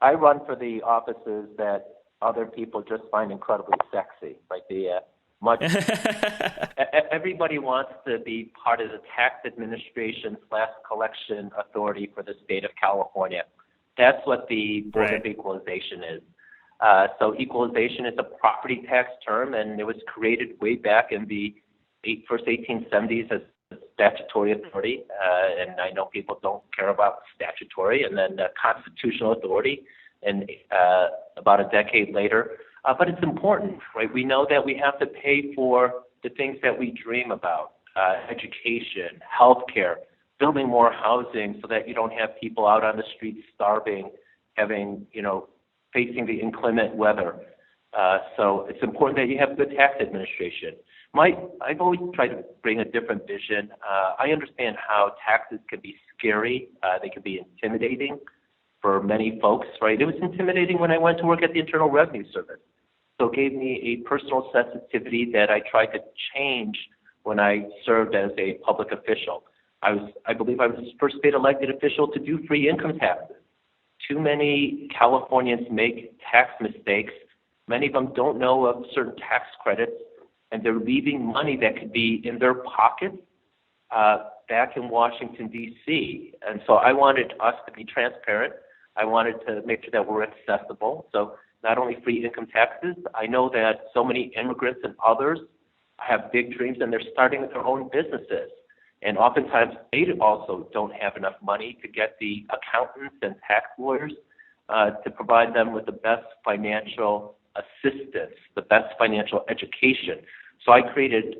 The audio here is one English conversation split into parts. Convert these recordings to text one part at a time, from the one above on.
I run for the offices that other people just find incredibly sexy, right? Much everybody wants to be part of the tax administration / collection authority for the state of California. That's what the Board of Equalization is. So equalization is a property tax term, and it was created way back in the first 1870s as a statutory authority. And I know people don't care about statutory, and then constitutional authority, and about a decade later. But it's important, right? We know that we have to pay for the things that we dream about, education, healthcare, building more housing so that you don't have people out on the streets starving, facing the inclement weather. So it's important that you have good tax administration. I've always tried to bring a different vision. I understand how taxes can be scary. They can be intimidating for many folks, right? It was intimidating when I went to work at the Internal Revenue Service. So it gave me a personal sensitivity that I tried to change when I served as a public official. I believe I was the first state elected official to do free income taxes. Too many Californians make tax mistakes. Many of them don't know of certain tax credits, and they're leaving money that could be in their pockets back in Washington, D.C. And so I wanted us to be transparent. I wanted to make sure that we're accessible. So not only free income taxes, I know that so many immigrants and others have big dreams, and they're starting their own businesses. And oftentimes, they also don't have enough money to get the accountants and tax lawyers to provide them with the best financial assistance, the best financial education. So I created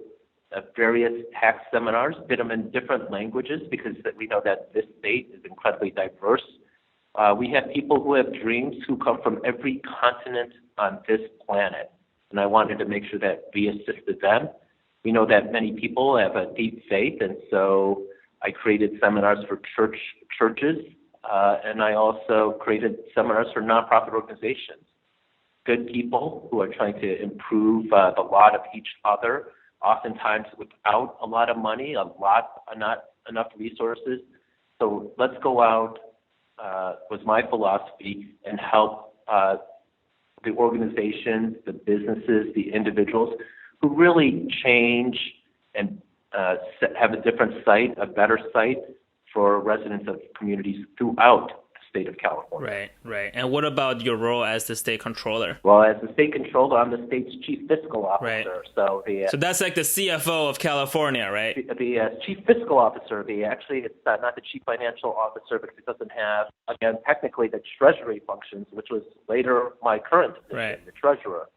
various tax seminars, did them in different languages because we know that this state is incredibly diverse. We have people who have dreams who come from every continent on this planet, and I wanted to make sure that we assisted them. We know that many people have a deep faith, and so I created seminars for churches, and I also created seminars for nonprofit organizations. Good people who are trying to improve the lot of each other, oftentimes without a lot of money, not enough resources. So let's go out, was my philosophy, and help the organizations, the businesses, the individuals who really change and have a different sight, a better sight for residents of communities throughout the state of California. Right. And what about your role as the state controller? Well, as the state controller, I'm the state's chief fiscal officer. Right. So that's like the CFO of California, right? The chief fiscal officer. It's not the chief financial officer because it doesn't have, again, technically the treasury functions, which was later my current position, the treasurer.